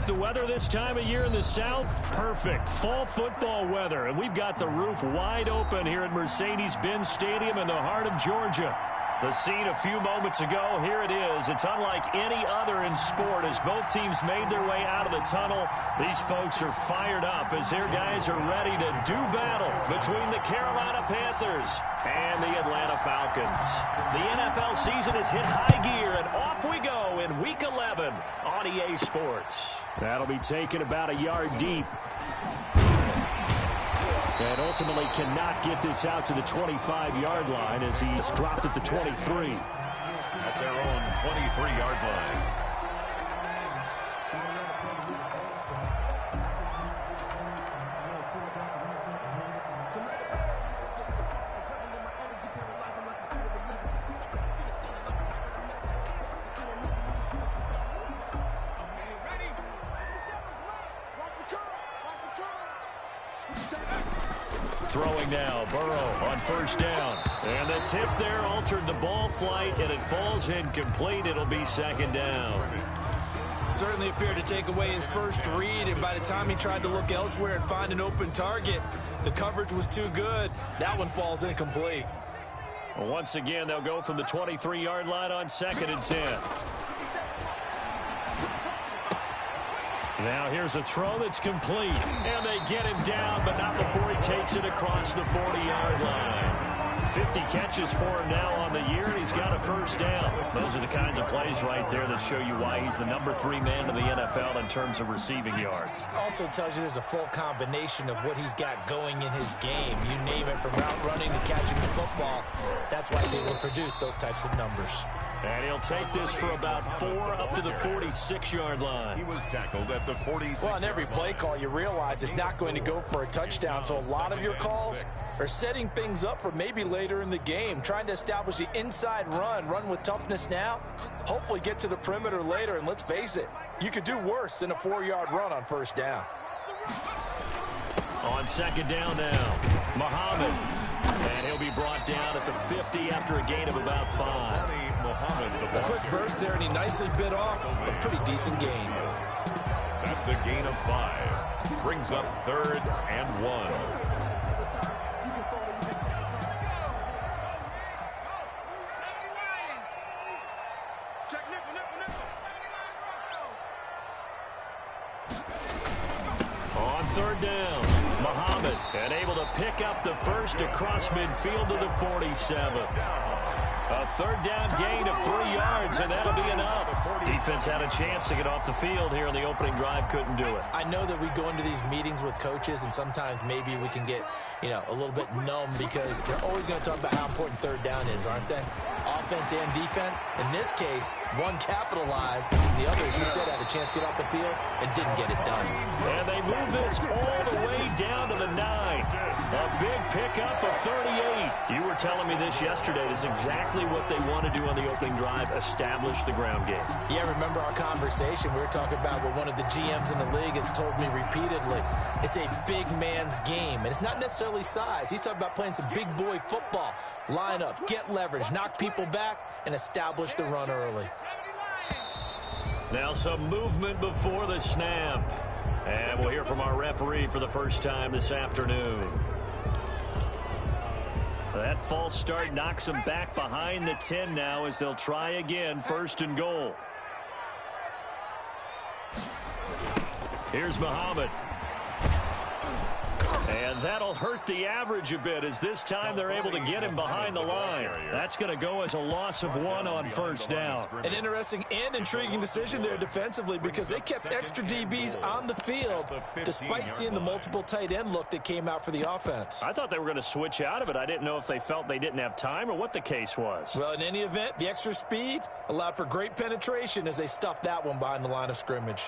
the weather this time of year in the South? Perfect. Fall football weather. And we've got the roof wide open here at Mercedes-Benz Stadium in the heart of Georgia. The scene a few moments ago, here it is. It's unlike any other in sport as both teams made their way out of the tunnel. These folks are fired up as their guys are ready to do battle between the Carolina Panthers and the Atlanta Falcons. The NFL season has hit high gear, and off we go in Week 11 on EA Sports. That'll be taken about a yard deep. And ultimately cannot get this out to the 25-yard line as he's dropped at the 23. At their own 23-yard line. Throwing now, Burrow on first down. And the tip there altered the ball flight, and it falls incomplete. It'll be second down. Certainly appeared to take away his first read, and by the time he tried to look elsewhere and find an open target, the coverage was too good. That one falls incomplete. Once again, they'll go from the 23-yard line on 2nd and 10. Now here's a throw that's complete, and they get him down, but not before he takes it across the 40-yard line. 50 catches for him now on the year, and he's got a first down. Those are the kinds of plays right there that show you why he's the number 3 man in the NFL in terms of receiving yards. Also tells you there's a full combination of what he's got going in his game. You name it, from route running to catching the football. That's why he's able to produce those types of numbers. And he'll take this for about 4 up to the 46-yard line. He was tackled at the 46. Well, on every play call, you realize it's not going to go for a touchdown. So a lot of your calls are setting things up for maybe later in the game, trying to establish the inside run with toughness now, hopefully get to the perimeter later. And let's face it, you could do worse than a 4-yard run on first down. On second down now, Muhammad. And he'll be brought down at the 50 after a gain of about 5. A quick burst there, and he nicely bit off a pretty decent gain. That's a gain of 5. Brings up 3rd and 1. On 3rd down, Muhammad, and able to pick up the first across midfield to the 47. A 3rd down gain of 3 yards, and that'll be enough. Defense had a chance to get off the field here in the opening drive, couldn't do it. I know that we go into these meetings with coaches, and sometimes maybe we can get, a little bit numb because they're always going to talk about how important 3rd down is, aren't they? Offense and defense. In this case, one capitalized, and the other, as you said, had a chance to get off the field and didn't get it done. And they move this all the way down to the 9. A big pickup of 38. You were telling me this yesterday. This is exactly what they want to do on the opening drive, establish the ground game. Yeah, remember our conversation? We were talking about what one of the GMs in the league has told me repeatedly. It's a big man's game, and it's not necessarily size. He's talking about playing some big boy football. Line up, get leverage, knock people back, and establish the run early. Now some movement before the snap. And we'll hear from our referee for the first time this afternoon. That false start knocks them back behind the 10 now as they'll try again, 1st and goal. Here's Muhammad. And that'll hurt the average a bit as this time they're able to get him behind the line. That's going to go as a loss of 1 on 1st down. An interesting and intriguing decision there defensively because they kept extra DBs on the field despite seeing the multiple tight end look that came out for the offense. I thought they were going to switch out of it. I didn't know if they felt they didn't have time or what the case was. Well, in any event, the extra speed allowed for great penetration as they stuffed that one behind the line of scrimmage.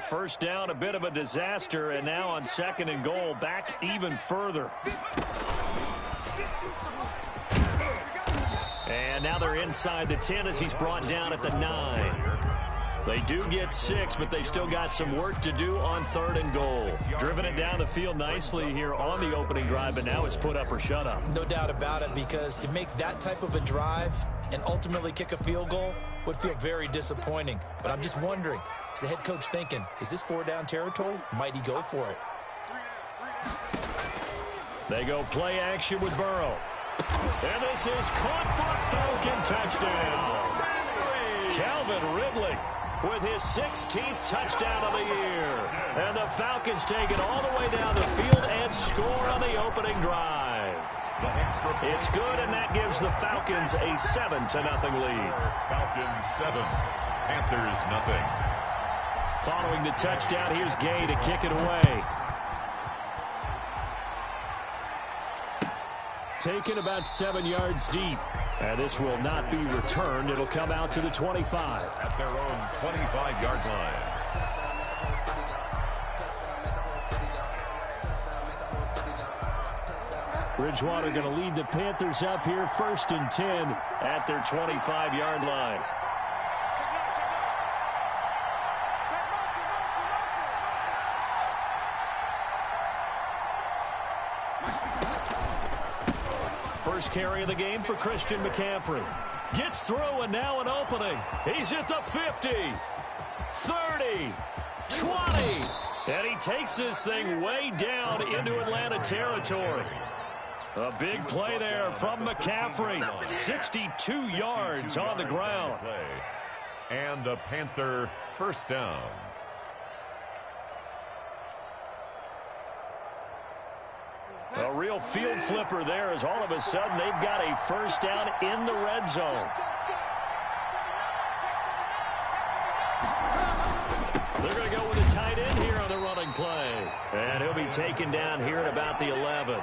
First down, a bit of a disaster, and now on 2nd and goal, back even further. And now they're inside the 10 as he's brought down at the 9. They do get 6, but they've still got some work to do on 3rd and goal. Driven it down the field nicely here on the opening drive, but now it's put up or shut up. No doubt about it, because to make that type of a drive and ultimately kick a field goal would feel very disappointing. But I'm just wondering, is the head coach thinking, is this 4-down territory? Might he go for it? They go play action with Burrow. And this is caught for a Falcon touchdown. Calvin Ridley with his 16th touchdown of the year. And the Falcons take it all the way down the field and score on the opening drive. It's good, and that gives the Falcons a 7-0 lead. Falcons 7, Panthers nothing. Following the touchdown, here's Gay to kick it away. Taken about 7 yards deep. And this will not be returned. It'll come out to the 25. At their own 25-yard line. Bridgewater going to lead the Panthers up here 1st and 10 at their 25-yard line. First carry of the game for Christian McCaffrey. Gets through, and now an opening. He's at the 50, 30, 20. And he takes this thing way down into Atlanta territory. A big play there from McCaffrey. 62 yards on the ground. And a Panther first down. A real field flipper there, as all of a sudden they've got a first down in the red zone. They're going to go with a tight end here on the running play. And he'll be taken down here at about the 11.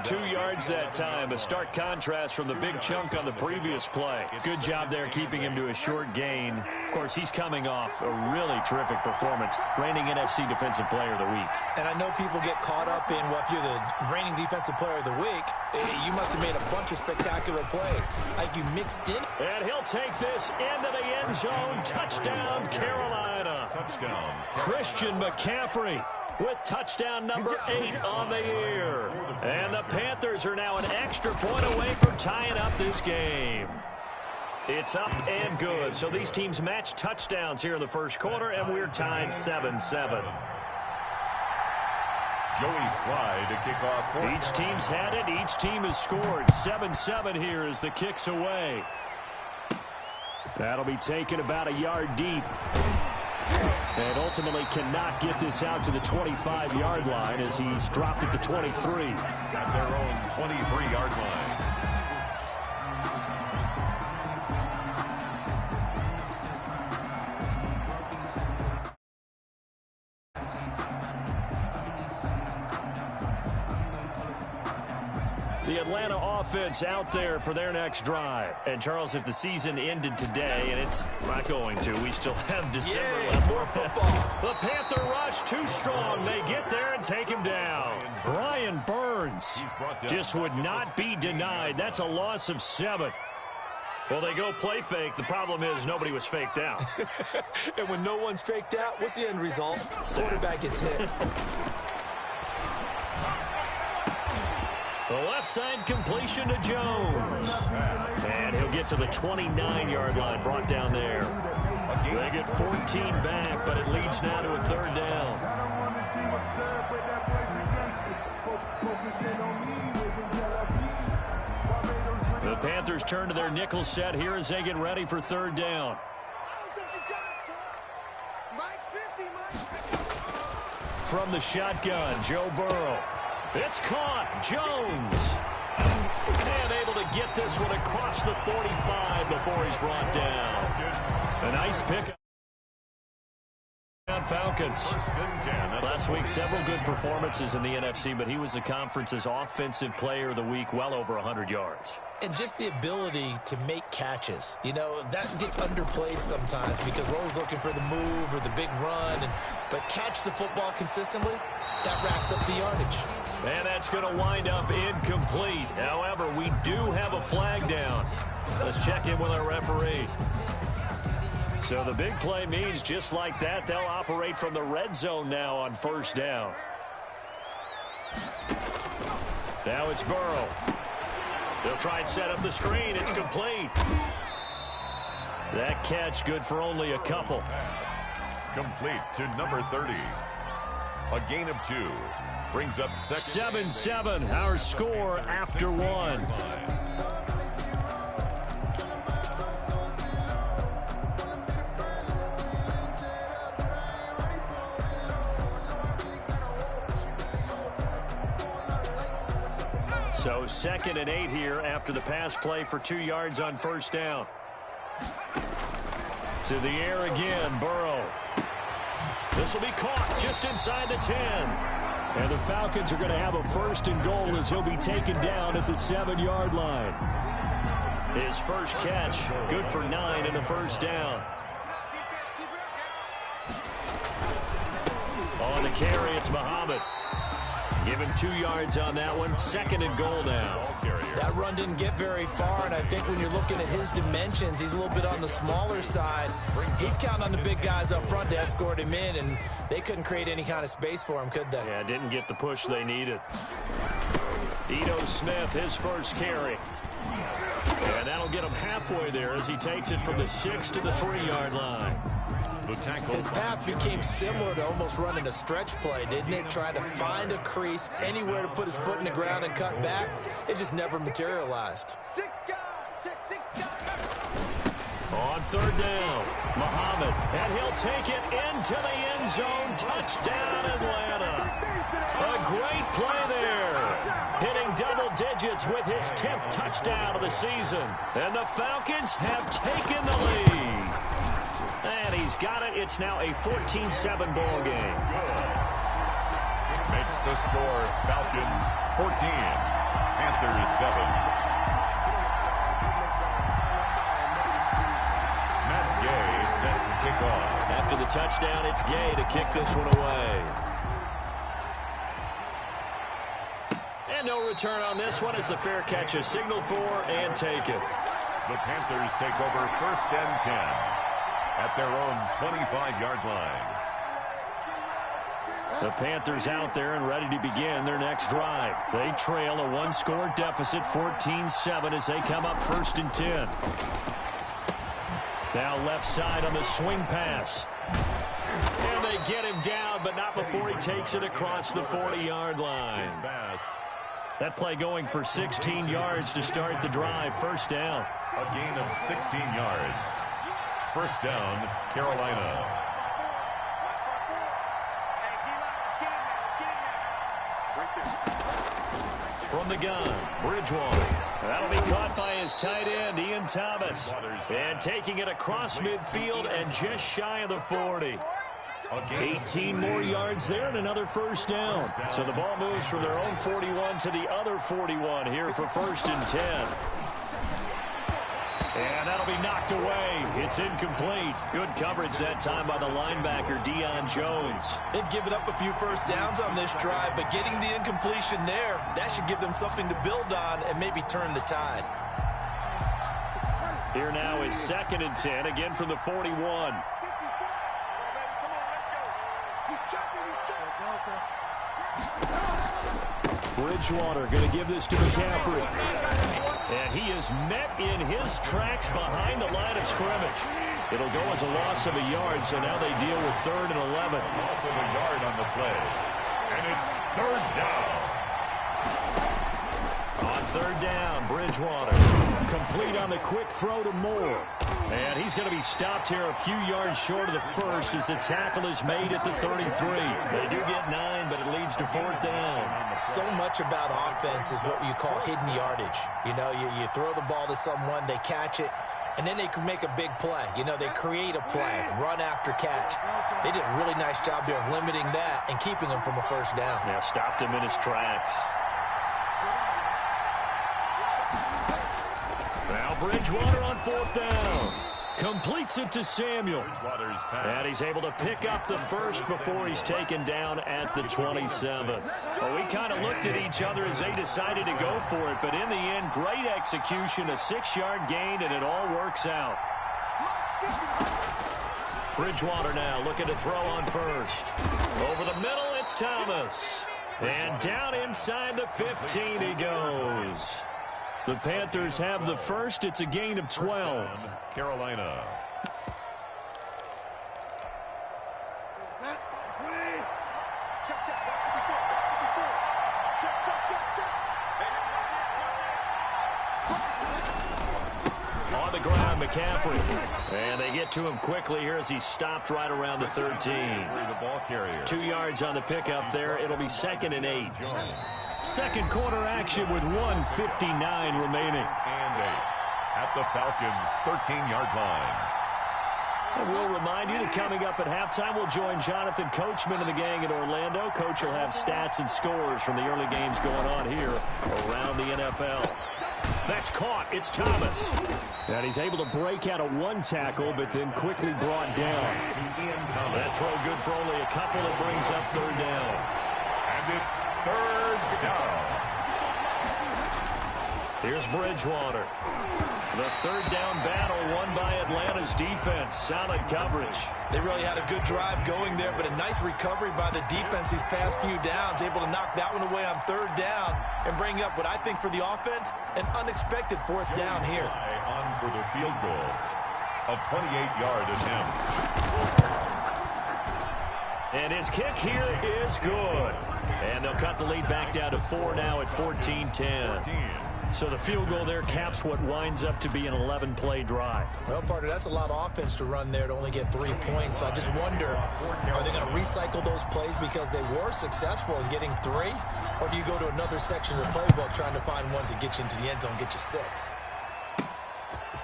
2 yards that time. A stark contrast from the big chunk on the previous play. Good job there keeping him to a short gain. Of course, he's coming off a really terrific performance. Reigning NFC Defensive Player of the Week. And I know people get caught up in, well, if you're the reigning Defensive Player of the Week, you must have made a bunch of spectacular plays. Like you mixed in. And he'll take this into the end zone. Touchdown, Carolina. Touchdown. Christian McCaffrey with touchdown number 8 on the year. And the Panthers are now an extra point away from tying up this game. It's up and good. So these teams match touchdowns here in the first quarter, and we're tied 7-7. Joey Sly to kick off. Each team's had it. Each team has scored. 7-7 here as the kick's away. That'll be taken about a yard deep. And ultimately cannot get this out to the 25-yard line as he's dropped at the 23. At their own 23-yard line. The Atlanta offense out there for their next drive. And, Charles, if the season ended today, and it's not going to, we still have December left. More football. The Panther rush too strong. They get there and take him down. Brian Burns just would not be denied. That's a loss of 7. Well, they go play fake. The problem is nobody was faked out. And when no one's faked out, what's the end result? Quarterback gets hit. The left side completion to Jones. And he'll get to the 29-yard line, brought down there. They get 14 back, but it leads now to a 3rd down. The Panthers turn to their nickel set here as they get ready for 3rd down. From the shotgun, Joe Burrow. It's caught. Jones. And able to get this one across the 45 before he's brought down. A nice pick. Falcons. Last week, several good performances in the NFC, but he was the conference's offensive player of the week, well over 100 yards. And just the ability to make catches. You know, that gets underplayed sometimes because we're always looking for the move or the big run. But catch the football consistently, that racks up the yardage. And that's going to wind up incomplete. However, we do have a flag down. Let's check in with our referee. So the big play means just like that, they'll operate from the red zone now on first down. Now it's Burrow. They'll try and set up the screen. It's complete. That catch good for only a couple. Complete to number 30. A gain of 2. Brings up 7-7, our score after 1. So 2nd and 8 here after the pass play for 2 yards on first down. To the air again, Burrow. This will be caught just inside the 10. And the Falcons are going to have a 1st and goal as he'll be taken down at the 7-yard line. His first catch, good for 9 in the first down. On the carry, it's Muhammad. Give him 2 yards on that one. 2nd and goal now. That run didn't get very far, and I think when you're looking at his dimensions, he's a little bit on the smaller side. He's counting on the big guys up front to escort him in, and they couldn't create any kind of space for him, could they? Yeah, didn't get the push they needed. Ito Smith, his first carry. And that'll get him halfway there as he takes it from the 6 to the 3-yard line. His path became similar to almost running a stretch play, didn't it? Trying to find a crease, anywhere to put his foot in the ground and cut back. It just never materialized. On 3rd down, Muhammad, and he'll take it into the end zone. Touchdown, Atlanta. A great play there. Hitting double digits with his 10th touchdown of the season. And the Falcons have taken the lead. And he's got it. It's now a 14-7 ball game. Makes the score Falcons 14, Panthers 7. Matt Gay set to kick off. After the touchdown, it's Gay to kick this one away. And no return on this one as the fair catch is signaled for and taken. The Panthers take over 1st and 10. At their own 25-yard line. The Panthers out there and ready to begin their next drive. They trail a 1-score deficit, 14-7, as they come up 1st and 10. Now left side on the swing pass. And they get him down, but not before he takes it across the 40-yard line. That play going for 16 yards to start the drive. 1st down. A gain of 16 yards. 1st down, Carolina. From the gun, Bridgewater. That'll be caught by his tight end, Ian Thomas. And taking it across midfield and just shy of the 40. 18 more yards there and another 1st down. So the ball moves from their own 41 to the other 41 here for 1st and 10. And that'll be knocked away. It's incomplete. Good coverage that time by the linebacker, Deion Jones. They've given up a few 1st downs on this drive, but getting the incompletion there, that should give them something to build on and maybe turn the tide. Here now is 2nd and 10, again from the 41. Bridgewater going to give this to McCaffrey. And he is met in his tracks behind the line of scrimmage. It'll go as a loss of a yard, so now they deal with 3rd and 11. Loss of a yard on the play. And it's 3rd down. On 3rd down, Bridgewater. Complete on the quick throw to Moore. And he's going to be stopped here a few yards short of the 1st as the tackle is made at the 33. They do get 9, but it leads to 4th down. So much about offense is what you call hidden yardage. You know, you throw the ball to someone, they catch it, and then they can make a big play. You know, they create a play, run after catch. They did a really nice job there of limiting that and keeping him from a 1st down. Yeah, stopped him in his tracks. Now Bridgewater on 4th down. Completes it to Samuel. And he's able to pick up the 1st before he's taken down at the 27. Well, we kind of looked at each other as they decided to go for it, but in the end, great execution, a 6-yard gain, and it all works out. Bridgewater now looking to throw on first. Over the middle, it's Thomas. And down inside the 15 he goes. The Panthers have the first. It's a gain of 12. Carolina. On the ground, McCaffrey. And they get to him quickly here as he stopped right around the 13. The ball carrier. 2 yards on the pickup there. It'll be 2nd and 8. Second quarter action with 1:59 remaining. And 8 at the Falcons' 13-yard line. And we'll remind you that coming up at halftime, we'll join Jonathan Coachman and the gang in Orlando. Coach will have stats and scores from the early games going on here around the NFL. That's caught. It's Thomas. And he's able to break out of one tackle, but then quickly brought down. That throw good for only a couple. That brings up 3rd down. And it's 3rd down. Here's Bridgewater. The 3rd down battle won by Atlanta's defense. Solid coverage. They really had a good drive going there, but a nice recovery by the defense these past few downs. Able to knock that one away on 3rd down and bring up what I think for the offense, an unexpected 4th down here. On for the field goal. A 28-yard attempt. And his kick here is good. And they'll cut the lead back down to 4 now at 14-10. So the field goal there caps what winds up to be an 11-play drive. Well, partner, that's a lot of offense to run there to only get 3 points. So I just wonder, are they going to recycle those plays because they were successful in getting 3? Or do you go to another section of the playbook trying to find ones that get you into the end zone, get you 6?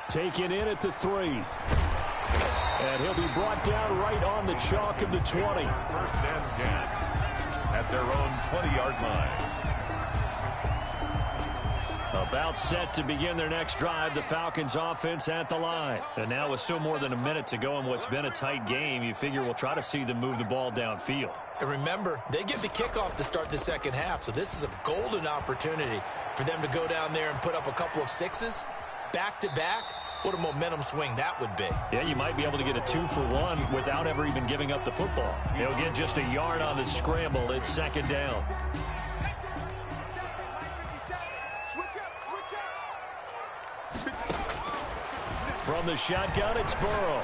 Taken in at the 3. And he'll be brought down right on the chalk of the 20. 1st and 10 at their own 20-yard line. About set to begin their next drive, the Falcons offense at the line. And now with still more than a minute to go in what's been a tight game, you figure we'll try to see them move the ball downfield. And remember, they get the kickoff to start the second half, so this is a golden opportunity for them to go down there and put up a couple of 6s back-to-back. What a momentum swing that would be. Yeah, you might be able to get a 2-for-1 without ever even giving up the football. He'll get just a yard on the scramble. It's 2nd down. From the shotgun, it's Burrow.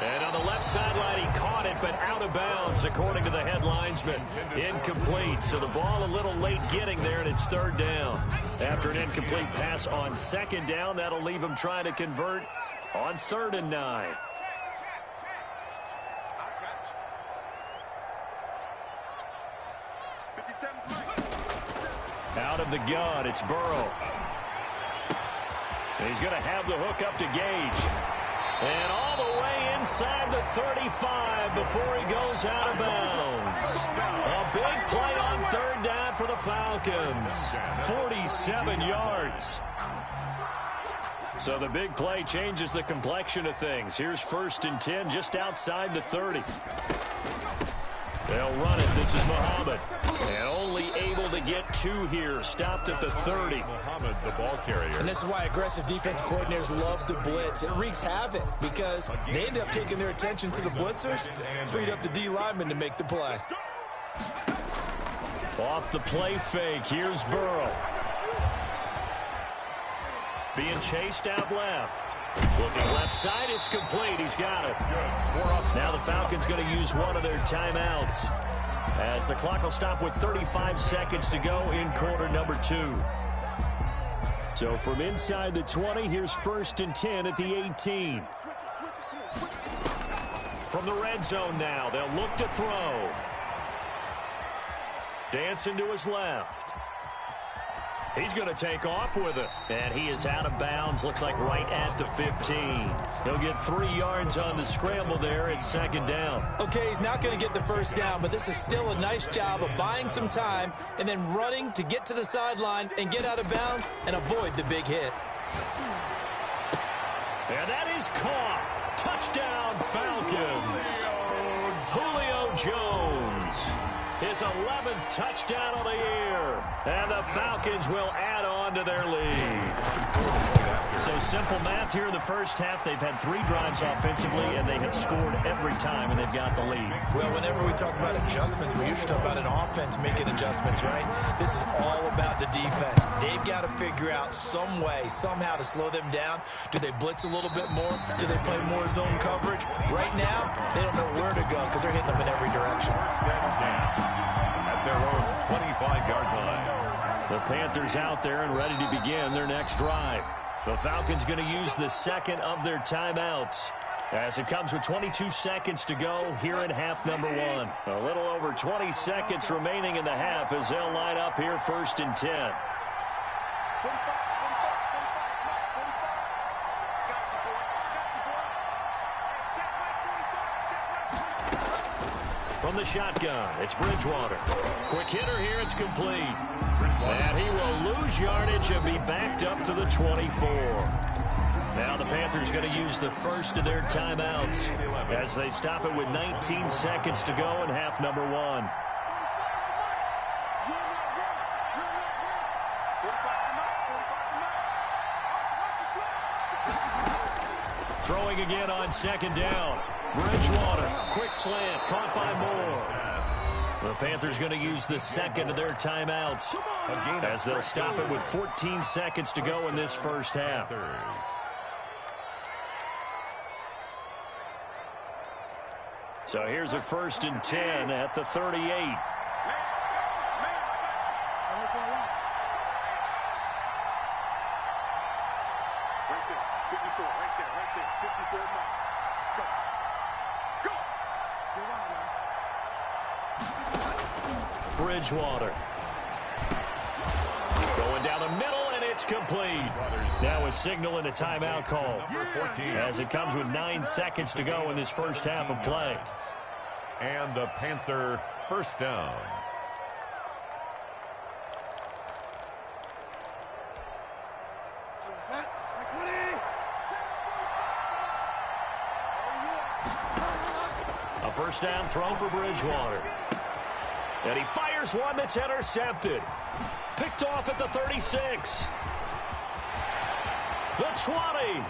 And on the left sideline, he caught it, but out of bounds, according to the head linesman. Incomplete, so the ball a little late getting there, and it's 3rd down. After an incomplete pass on 2nd down, that'll leave him trying to convert on 3rd and 9. Out of the gun, it's Burrow. And he's going to have the hook up to Gage. And all the way inside the 35 before he goes out of bounds. A big play on 3rd down for the Falcons. 47 yards. So the big play changes the complexion of things. Here's 1st and 10 just outside the 30. They'll run it. This is Muhammad. And only able to get 2 here. Stopped at the 30. Muhammad, the ball carrier. And this is why aggressive defensive coordinators love to blitz. It wreaks havoc because they end up taking their attention to the blitzers, freed up the D lineman to make the play. Off the play fake. Here's Burrow. Being chased out left. Looking left side, it's complete. He's got it. Now the Falcons going to use one of their timeouts as the clock will stop with 35 seconds to go in quarter number 2. So from inside the 20, here's 1st and 10 at the 18. From the red zone now, they'll look to throw. Dancing to his left. He's going to take off with it. And he is out of bounds, looks like right at the 15. He'll get 3 yards on the scramble there. It's 2nd down. Okay, he's not going to get the 1st down, but this is still a nice job of buying some time and then running to get to the sideline and get out of bounds and avoid the big hit. And that is caught. Touchdown, Falcons. Julio Jones. his 11th touchdown of the year. And the Falcons will add on to their lead. So simple math here in the first half. They've had 3 drives offensively, and they have scored every time, and they've got the lead. Well, whenever we talk about adjustments, we usually talk about an offense making adjustments, right? This is all about the defense. They've got to figure out some way, somehow to slow them down. Do they blitz a little bit more? Do they play more zone coverage? Right now, they don't know where to go because they're hitting them in every direction. First and 10 at their own 25-yard line. The Panthers out there and ready to begin their next drive. The Falcons going to use the second of their timeouts as it comes with 22 seconds to go here in half number 1. A little over 20 seconds remaining in the half as they'll line up here first and 10. From the shotgun, it's Bridgewater. Quick hitter here, it's complete. And he will lose yardage and be backed up to the 24. Now the Panthers going to use the first of their timeouts as they stop it with 19 seconds to go in half number 1. Throwing again on second down. Bridgewater, quick slant, caught by Moore. The Panthers going to use the second of their timeouts as they'll stop it with 14 seconds to go in this first half. So here's a first and 10 at the 38. Bridgewater. Going down the middle, and it's complete. Now a signal and a timeout call as it comes with 9 seconds to go in this first half of play. And a Panther first down. A first down throw for Bridgewater. And he fires one that's intercepted. Picked off at the 36. The 20.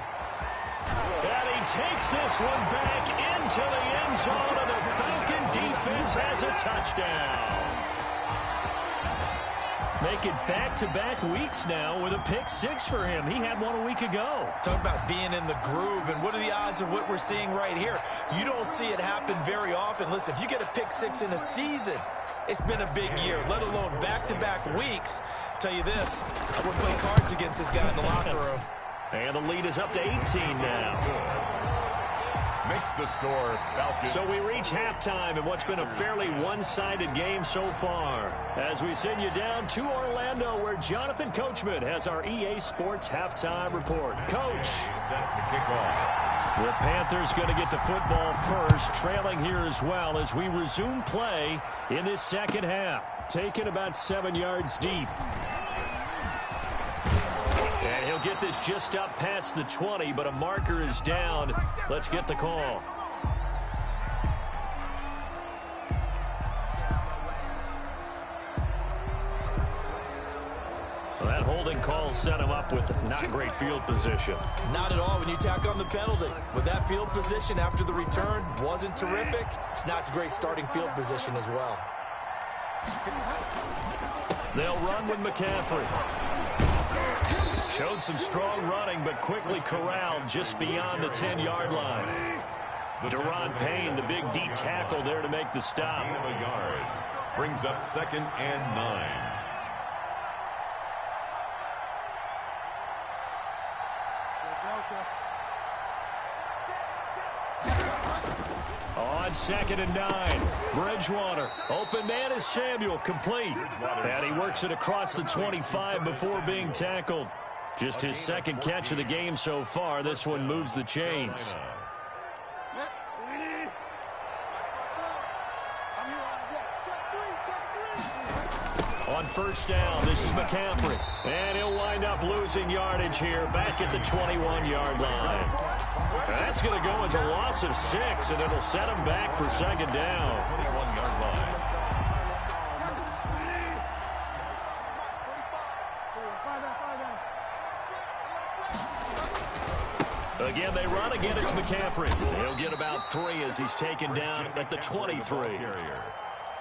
And he takes this one back into the end zone, and the Falcon defense has a touchdown. Make it back-to-back weeks now with a pick 6 for him. He had one a week ago. Talk about being in the groove, and what are the odds of what we're seeing right here? You don't see it happen very often. Listen, if you get a pick 6 in a season, it's been a big year, let alone back-to-back weeks. I'll tell you this, I would play cards against this guy in the locker room. And the lead is up to 18 now. Makes the score Falcons. So we reach halftime in what's been a fairly one-sided game so far. As we send you down to Orlando, where Jonathan Coachman has our EA Sports halftime report. Coach. Set to kick off. The Panthers going to get the football first, trailing here as well as we resume play in this second half. Taken about 7 yards deep. And he'll get this just up past the 20, but a marker is down. Let's get the call. Well, that holding call set him up with not great field position. Not at all when you tack on the penalty. With that field position after the return wasn't terrific, it's not a great starting field position as well. They'll run with McCaffrey. Showed some strong running, but quickly corralled just beyond the 10-yard line. Deron Payne, the big D tackle there to make the stop. A yard. Brings up 2nd and 9. On 2nd and 9, Bridgewater. Open man is Samuel, complete. And he works it across the 25 before being tackled. Just his second catch of the game so far. This one moves the chains. On first down, this is McCaffrey. And he'll wind up losing yardage here back at the 21-yard line. That's going to go as a loss of 6, and it'll set him back for 2nd down. 21-yard line. Again, they run. Again, it's McCaffrey. He'll get about 3 as he's taken down at the 23.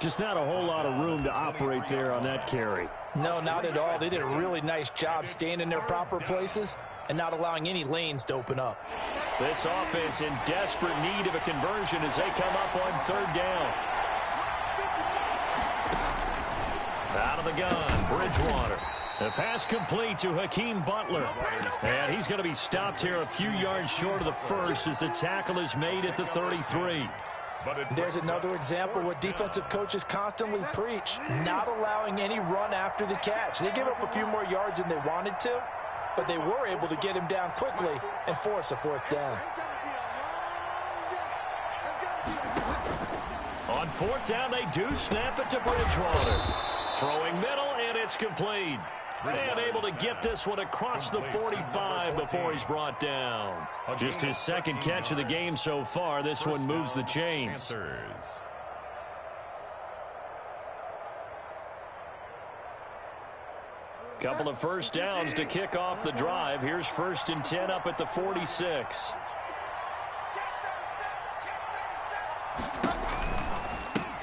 Just not a whole lot of room to operate there on that carry. No, not at all. They did a really nice job staying in their proper places and not allowing any lanes to open up. This offense in desperate need of a conversion as they come up on 3rd down. Out of the gun, Bridgewater. The pass complete to Hakeem Butler. And he's going to be stopped here a few yards short of the first as the tackle is made at the 33. There's another example what defensive coaches constantly preach, not allowing any run after the catch. They gave up a few more yards than they wanted to, but they were able to get him down quickly and force a 4th down. On 4th down, they do snap it to Bridgewater. Throwing middle, and it's complete. And able to get this one across the 45 before he's brought down. Just his 2nd catch of the game so far. This one moves the chains. Couple of 1st downs to kick off the drive. Here's 1st and 10 up at the 46.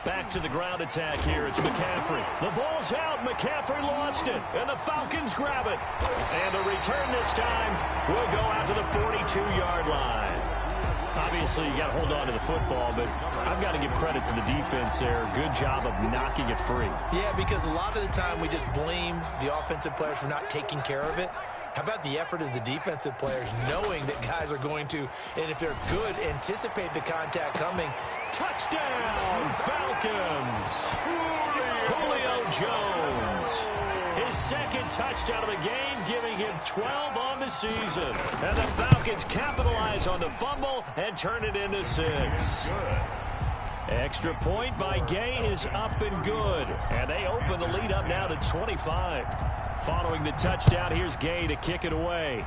Back to the ground attack here. It's McCaffrey. The ball's out. McCaffrey lost it. And the Falcons grab it. And the return this time will go out to the 42-yard line. Obviously, you got to hold on to the football, but I've got to give credit to the defense there. Good job of knocking it free. Yeah, because a lot of the time we just blame the offensive players for not taking care of it. How about the effort of the defensive players knowing that guys are going to, and if they're good, anticipate the contact coming. Touchdown, Falcons! Julio Jones. His 2nd touchdown of the game, giving him 12 on the season. And the Falcons capitalize on the fumble and turn it into 6. Extra point by Gay is up and good. And they open the lead up now to 25. Following the touchdown, here's Gay to kick it away.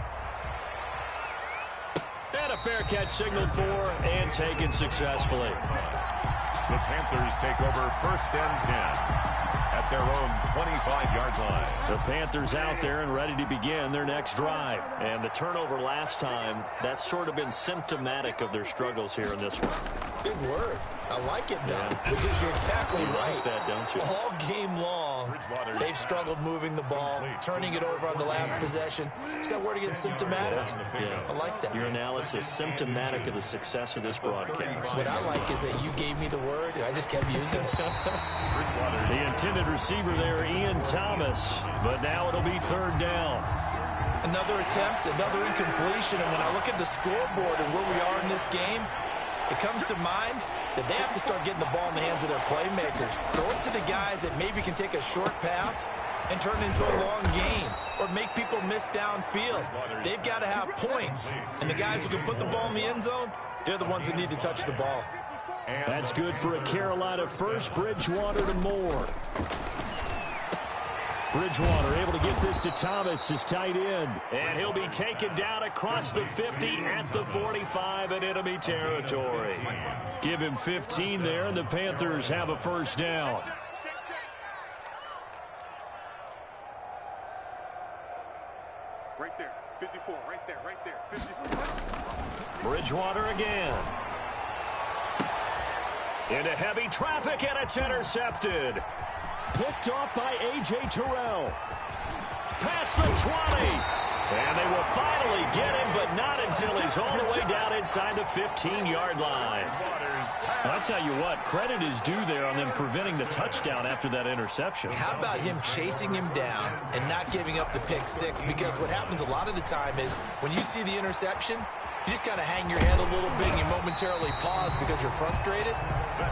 And a fair catch signaled for and taken successfully. The Panthers take over 1st and 10 at their own 25-yard line. The Panthers out there and ready to begin their next drive. And the turnover last time, that's sort of been symptomatic of their struggles here in this one. Big word. I like it, though, because you're exactly right. Like that, don't you? All game long, they've struggled moving the ball, turning it over on the last possession. Is that word again, symptomatic? Yeah. I like that. Your analysis, symptomatic of the success of this broadcast. What I like is that you gave me the word, and I just kept using it. The intended receiver there, Ian Thomas, but now it'll be 3rd down. Another attempt, another incompletion, and when I look at the scoreboard and where we are in this game, it comes to mind that they have to start getting the ball in the hands of their playmakers. Throw it to the guys that maybe can take a short pass and turn it into a long gain or make people miss downfield. They've got to have points, and the guys who can put the ball in the end zone, they're the ones that need to touch the ball. That's good for a Carolina first. Bridgewater to Moore. Bridgewater able to get this to Thomas, his tight end. And he'll be taken down across the 50 at the 45 in enemy territory. Give him 15 there, and the Panthers have a 1st down. Right there, 54, right there, 54. Bridgewater again. Into heavy traffic, and it's intercepted. Picked off by A.J. Terrell. Past the 20. And they will finally get him, but not until he's all the way down inside the 15-yard line. I'll tell you what, credit is due there on them preventing the touchdown after that interception. How about him chasing him down and not giving up the pick 6? Because what happens a lot of the time is when you see the interception, you just kind of hang your head a little bit and you momentarily pause because you're frustrated.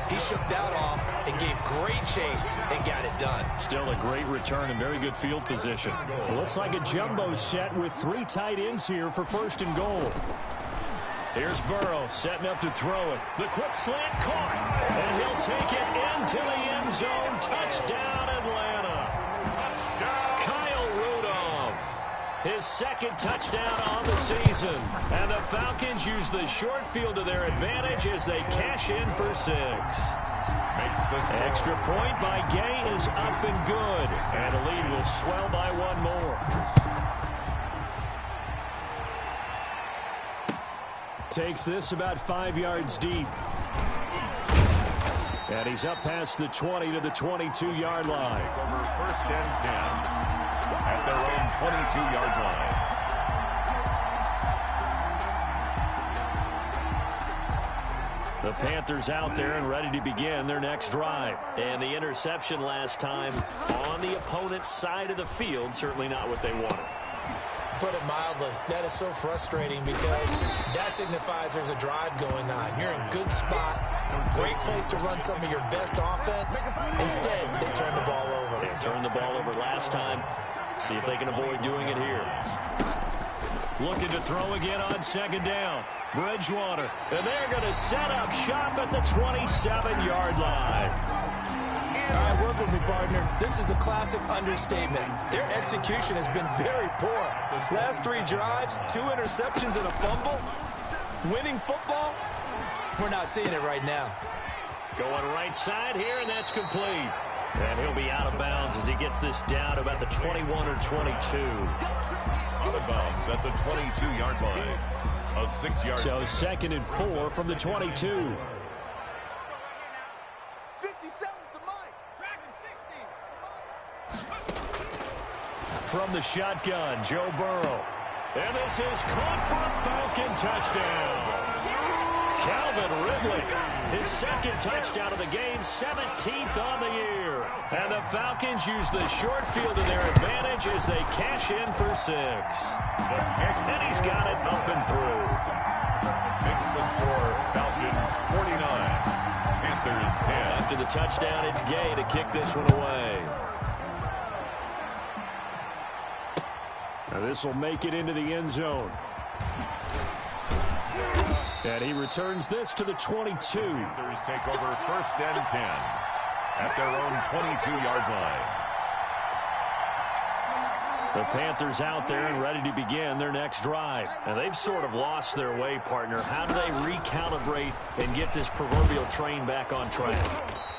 He shook that off and gave great chase and got it done. Still a great return and very good field position. It looks like a jumbo set with 3 tight ends here for 1st and goal. Here's Burrow setting up to throw it. The quick slant caught. And he'll take it into the end zone. Touchdown, Atlanta. Kyle Rudolph. His 2nd touchdown on the season. And the Falcons use the short field to their advantage as they cash in for 6. Extra point by Gay is up and good. And the lead will swell by 1 more. Takes this about 5 yards deep. And he's up past the 20 to the 22-yard line. Over first and 10 at their own 22-yard line. The Panthers out there and ready to begin their next drive. And the interception last time on the opponent's side of the field, certainly not what they wanted. Put it mildly, that is so frustrating because that signifies there's a drive going on. You're in good spot, great place to run some of your best offense. Instead, they turn the ball over. They turned the ball over last time. See if they can avoid doing it here. Looking to throw again on second down. Bridgewater, and they're going to set up shop at the 27-yard line. All right, work with me, partner. This is a classic understatement. Their execution has been very poor. Last 3 drives, 2 interceptions and a fumble. Winning football? We're not seeing it right now. Going right side here, and that's complete. And he'll be out of bounds as he gets this down to about the 21 or 22. Out of bounds at the 22-yard line. A 6-yard. So 2nd and 4 from the 22. 57's the mic. Dragon 60. From the shotgun, Joe Burrow. And this is caught for a Falcon touchdown. Calvin Ridley, his 2nd touchdown of the game, 17th on the year. And the Falcons use the short field to their advantage as they cash in for 6. And he's got it up and through. Makes the score Falcons 49, Panthers 10. After the touchdown, it's Gay to kick this one away. Now this will make it into the end zone. And he returns this to the 22. Panthers take over first and 10 at their own 22-yard line. The Panthers out there and ready to begin their next drive. And they've sort of lost their way, partner. How do they recalibrate and get this proverbial train back on track?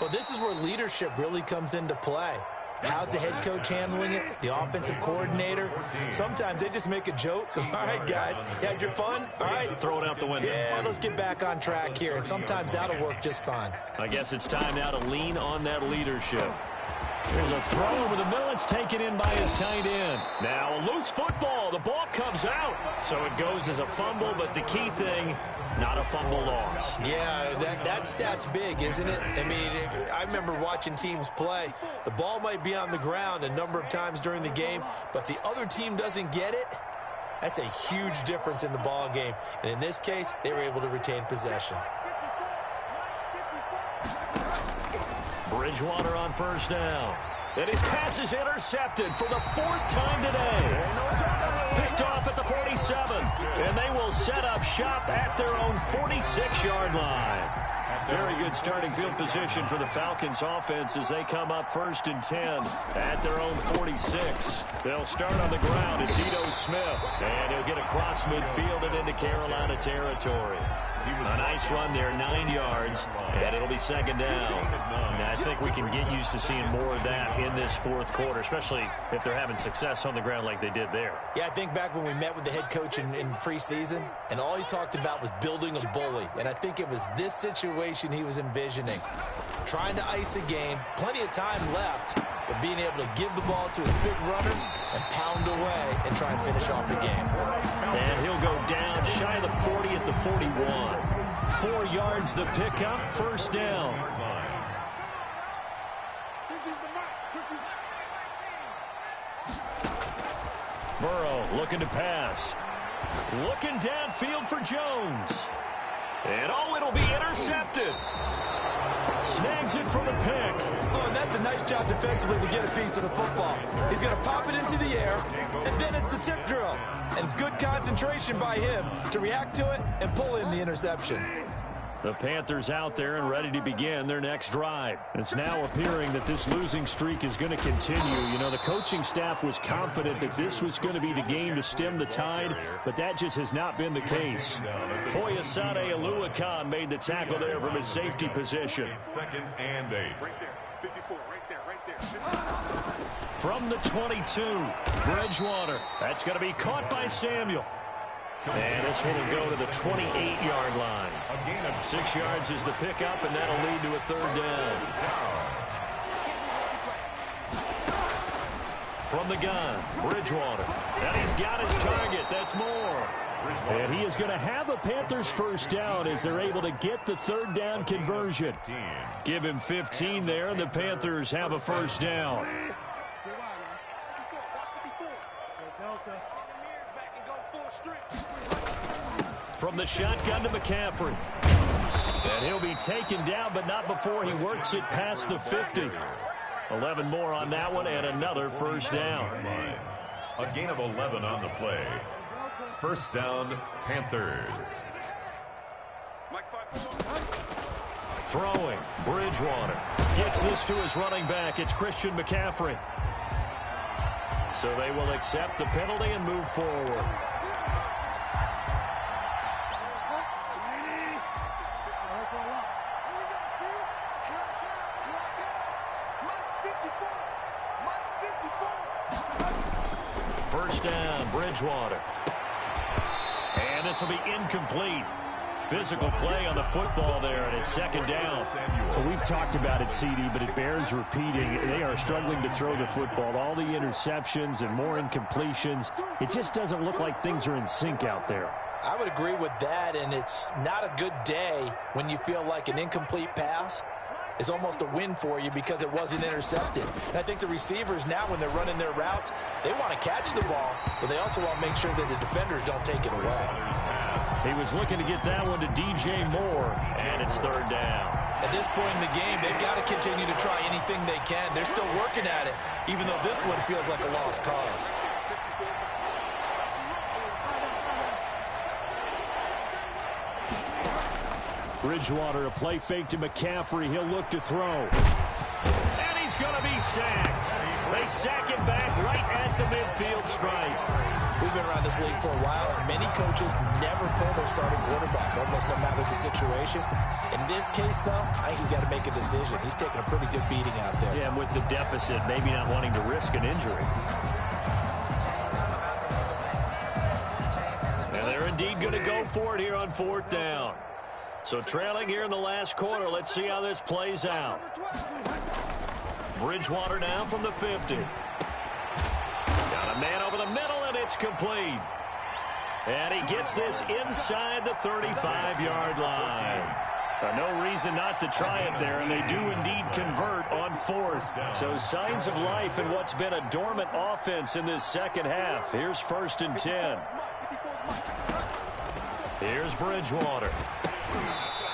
Well, this is where leadership really comes into play. How's the head coach handling it? The offensive coordinator? Sometimes they just make a joke. All right, guys, you had your fun? All right. Throw it out the window. Yeah, let's get back on track here. And sometimes that'll work just fine. I guess it's time now to lean on that leadership. There's a throw over the middle. It's taken in by his tight end. Now a loose football. The ball comes out. So it goes as a fumble, but the key thing, not a fumble loss. Yeah, that stat's big, isn't it? I mean, I remember watching teams play. The ball might be on the ground a number of times during the game, but the other team doesn't get it. That's a huge difference in the ball game. And in this case, they were able to retain possession. Bridgewater on first down. And his pass is intercepted for the 4th time today. Picked off at the 47. And they will set up shop at their own 46-yard line. Very good starting field position for the Falcons offense as they come up 1st and 10 at their own 46. They'll start on the ground. It's Ito Smith. And he'll get across midfield and into Carolina territory. A nice run there, 9 yards, and it'll be 2nd down. And I think we can get used to seeing more of that in this 4th quarter, especially if they're having success on the ground like they did there. Yeah, I think back when we met with the head coach in preseason, and all he talked about was building a bully. And I think it was this situation he was envisioning. Trying to ice a game, plenty of time left, but being able to give the ball to his big runner and pound away and try and finish off the game. And he'll go down shy of the 40 at the 41. 4 yards the pickup, 1st down. Burrow looking to pass. Looking downfield for Jones. And it'll be intercepted. Snags it from the pick. Oh, and that's a nice job defensively to get a piece of the football. He's going to pop it into the air, and then it's the tip drill. And good concentration by him to react to it and pull in the interception. The Panthers out there and ready to begin their next drive. It's now appearing that this losing streak is going to continue. You know, the coaching staff was confident that this was going to be the game to stem the tide, but that just has not been the case. Foyesade Oluwakan made the tackle there from his safety position. 2nd and 8. Right there. 54, right there, right there. 54. From the 22, Bridgewater. That's going to be caught by Samuel. And this one will go to the 28-yard line. 6 yards is the pickup, and that'll lead to a third down. From the gun, Bridgewater. And he's got his target. That's Moore. And he is going to have a Panthers first down as they're able to get the third down conversion. Give him 15 there, and the Panthers have a first down. From the shotgun to McCaffrey. And he'll be taken down, but not before he works it past the 50. 11 more on that one, and another first down. A gain of 11 on the play. First down, Panthers. Throwing, Bridgewater. Gets this to his running back. It's Christian McCaffrey. So they will accept the penalty and move forward. First down, Bridgewater. And this will be incomplete. Physical play on the football there, and it's second down. Well, we've talked about it, CD, but it bears repeating. They are struggling to throw the football. All the interceptions and more incompletions. It just doesn't look like things are in sync out there. I would agree with that, and it's not a good day when you feel like an incomplete pass is almost a win for you because it wasn't intercepted. And I think the receivers now, when they're running their routes, they want to catch the ball, but they also want to make sure that the defenders don't take it away. He was looking to get that one to DJ Moore, and it's third down. At this point in the game, they've got to continue to try anything they can. They're still working at it, even though this one feels like a lost cause. Bridgewater, a play fake to McCaffrey. He'll look to throw. And he's going to be sacked. They sack him back right at the midfield stripe. We've been around this league for a while, and many coaches never pull their starting quarterback, almost no matter the situation. In this case, though, I think he's got to make a decision. He's taking a pretty good beating out there. Yeah, and with the deficit, maybe not wanting to risk an injury. And they're indeed going to go for it here on fourth down. So trailing here in the last quarter, let's see how this plays out. Bridgewater now from the 50. Got a man over the middle, and it's complete. And he gets this inside the 35-yard line. No reason not to try it there, and they do indeed convert on fourth. So signs of life in what's been a dormant offense in this second half. Here's first and 10. Here's Bridgewater.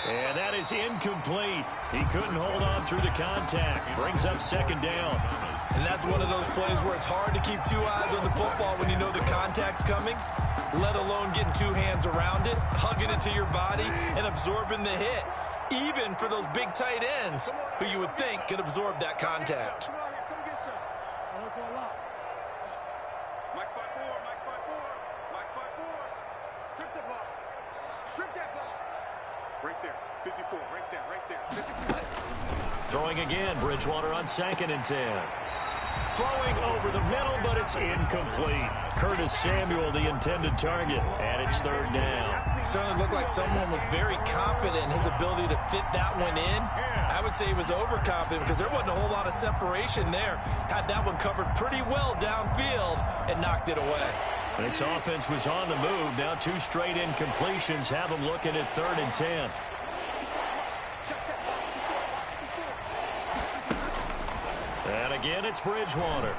And that is incomplete. He couldn't hold on through the contact. Brings up second down. And that's one of those plays where it's hard to keep two eyes on the football when you know the contact's coming, let alone getting two hands around it, hugging it to your body, and absorbing the hit, even for those big tight ends who you would think could absorb that contact. Right there, 54, right there, 54. Throwing again, Bridgewater on second and 10. Throwing over the middle, but it's incomplete. Curtis Samuel, the intended target, and it's third down. Certainly looked like someone was very confident in his ability to fit that one in. I would say he was overconfident because there wasn't a whole lot of separation there. Had that one covered pretty well downfield and knocked it away. This offense was on the move. Now two straight incompletions have them looking at third and 10. And again, it's Bridgewater.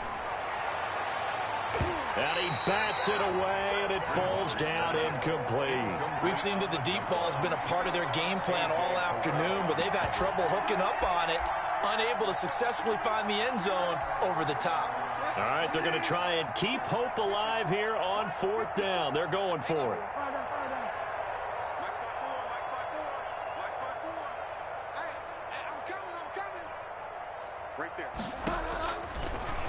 And he bats it away, and it falls down incomplete. We've seen that the deep ball has been a part of their game plan all afternoon, but they've had trouble hooking up on it, unable to successfully find the end zone over the top. All right, they're going to try and keep hope alive here on fourth down. They're going for it. Right there.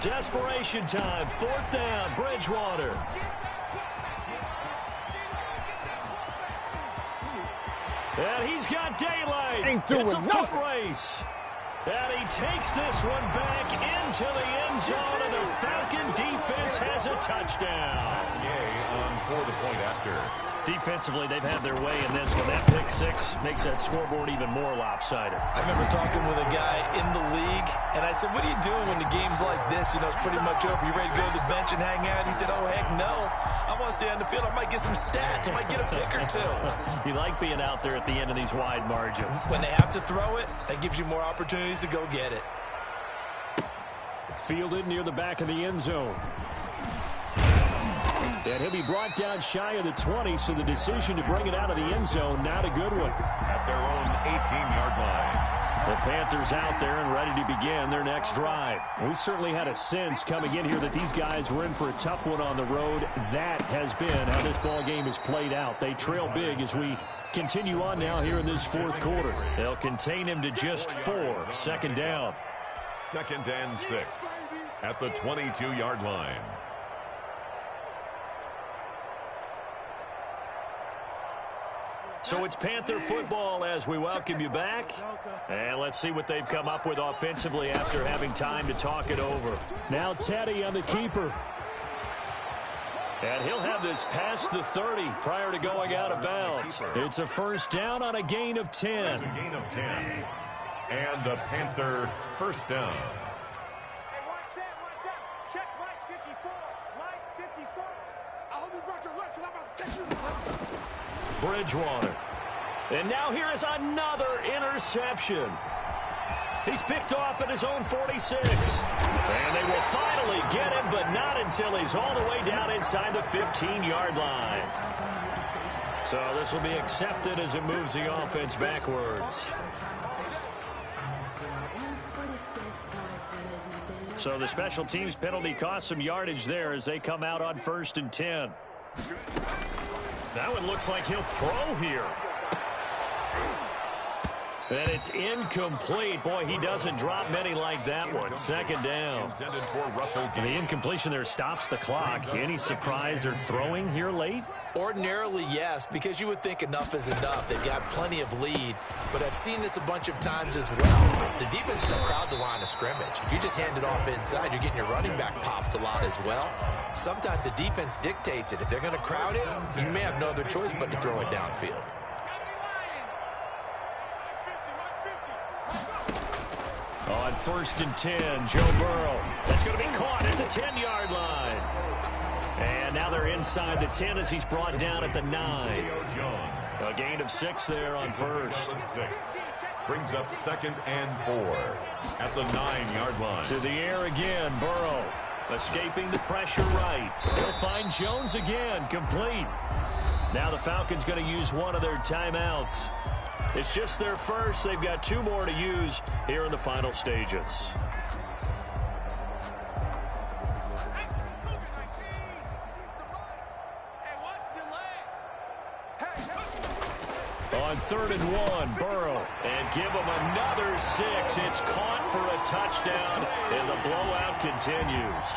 Desperation time. Fourth down, Bridgewater. And he's got daylight. It's a foot race. And he takes this one back into the end zone, and the Falcon defense has a touchdown. Yay, for the point after. Defensively, they've had their way in this one. That pick six makes that scoreboard even more lopsided. I remember talking with a guy in the league, and I said, what are you doing when the game's like this? You know, it's pretty much over. You ready to go to the bench and hang out? He said, oh, heck no. I want to stay on the field. I might get some stats. I might get a pick or two. You like being out there at the end of these wide margins. When they have to throw it, that gives you more opportunities to go get it. Fielded near the back of the end zone. And he'll be brought down shy of the 20, so the decision to bring it out of the end zone, not a good one. At their own 18-yard line. The Panthers out there and ready to begin their next drive. We certainly had a sense coming in here that these guys were in for a tough one on the road. That has been how this ball game has played out. They trail big as we continue on now here in this fourth quarter. They'll contain him to just 4. Second down. 2nd and 6 at the 22-yard line. So it's Panther football as we welcome you back. And let's see what they've come up with offensively after having time to talk it over. Now Teddy on the keeper. And he'll have this past the 30 prior to going out of bounds. It's a first down on a gain of 10. It's a gain of 10. And a Panther first down. Hey, watch that. Check Mike 54. Mike 54. I hope you brought your lunch because I'm about to take you. Bridgewater. And now here is another interception. He's picked off at his own 46. And they will finally get him, but not until he's all the way down inside the 15-yard line. So this will be accepted as it moves the offense backwards. So the special teams penalty cost some yardage there as they come out on 1st and 10. Now it looks like he'll throw here. And it's incomplete. Boy, he doesn't drop many like that one. Second down. And the incompletion there stops the clock. Any surprise they're throwing here late? Ordinarily, yes, because you would think enough is enough. They've got plenty of lead, but I've seen this a bunch of times as well. The defense is going to crowd the line of scrimmage. If you just hand it off inside, you're getting your running back popped a lot as well. Sometimes the defense dictates it. If they're going to crowd it, you may have no other choice but to throw it downfield. On 1st and 10, Joe Burrow. That's going to be caught at the 10-yard line. And now they're inside the 10 as he's brought down at the 9. A gain of 6 there on 1st. Brings up 2nd and 4 at the 9-yard line. To the air again, Burrow. Escaping the pressure right. He'll find Jones again, complete. Now the Falcons going to use one of their timeouts. It's just their first. They've got 2 more to use here in the final stages. On 3rd and 1, Burrow. And give him another 6. It's caught for a touchdown, and the blowout continues.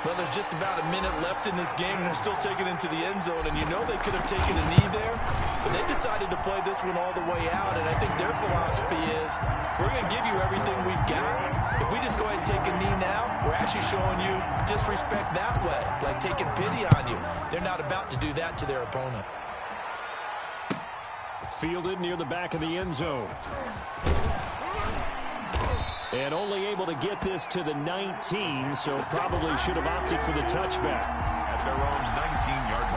Well, there's just about a minute left in this game, and they're still taking it into the end zone. And you know they could have taken a knee there, but they decided to play this one all the way out. And I think their philosophy is, we're going to give you everything we've got. If we just go ahead and take a knee now, we're actually showing you disrespect that way, like taking pity on you. They're not about to do that to their opponent. Fielded near the back of the end zone. And only able to get this to the 19, so probably should have opted for the touchback. At their own 19-yard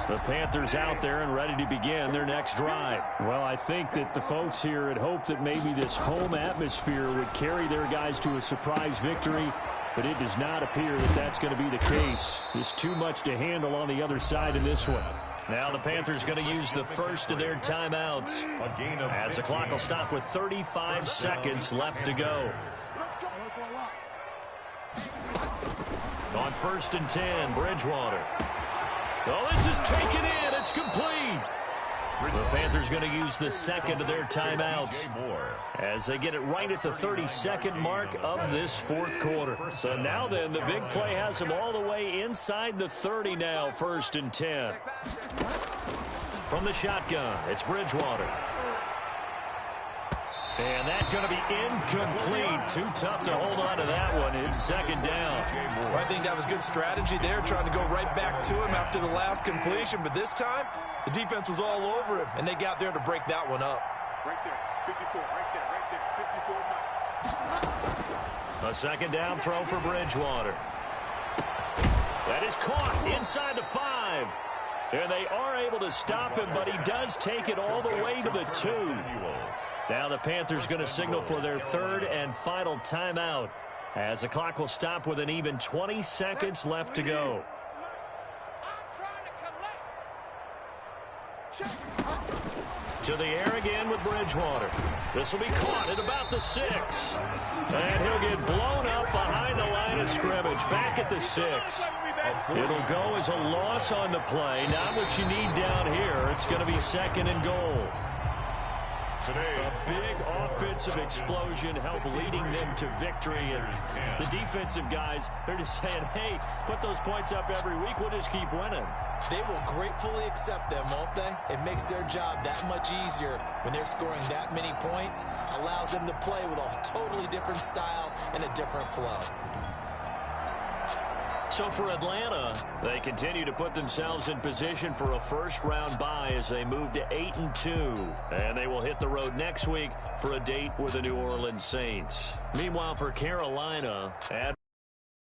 line. The Panthers out there and ready to begin their next drive. Well, I think that the folks here had hoped that maybe this home atmosphere would carry their guys to a surprise victory, but it does not appear that that's going to be the case. Just too much to handle on the other side in this one. Now the Panthers going to use the first of their timeouts as the clock will stop with 35 seconds left to go. On 1st and 10, Bridgewater. Oh, this is taken in. It's complete. The Panthers going to use the second of their timeouts as they get it right at the 32nd mark of this fourth quarter. So now then, the big play has them all the way inside the 30 now, 1st and 10. From the shotgun, it's Bridgewater. And that's going to be incomplete. Too tough to hold on to that one. It's second down. Well, I think that was good strategy there, trying to go right back to him after the last completion. But this time, the defense was all over him, and they got there to break that one up. Right there, 54, right there, 54 Mike. A second down throw for Bridgewater. That is caught inside the 5. And they are able to stop him, but he does take it all the way to the 2. Now the Panthers going to signal for their third and final timeout, as the clock will stop with an even 20 seconds left to go. To the air again with Bridgewater. This will be caught at about the 6. And he'll get blown up behind the line of scrimmage, back at the 6. It'll go as a loss on the play. Not what you need down here. It's going to be second and goal. A big offensive explosion helped leading them to victory. And the defensive guys, they're just saying, hey, put those points up every week. We'll just keep winning. They will gratefully accept them, won't they? It makes their job that much easier when they're scoring that many points. Allows them to play with a totally different style and a different flow. So for Atlanta, they continue to put themselves in position for a first-round bye as they move to 8-2. And they will hit the road next week for a date with the New Orleans Saints. Meanwhile, for Carolina,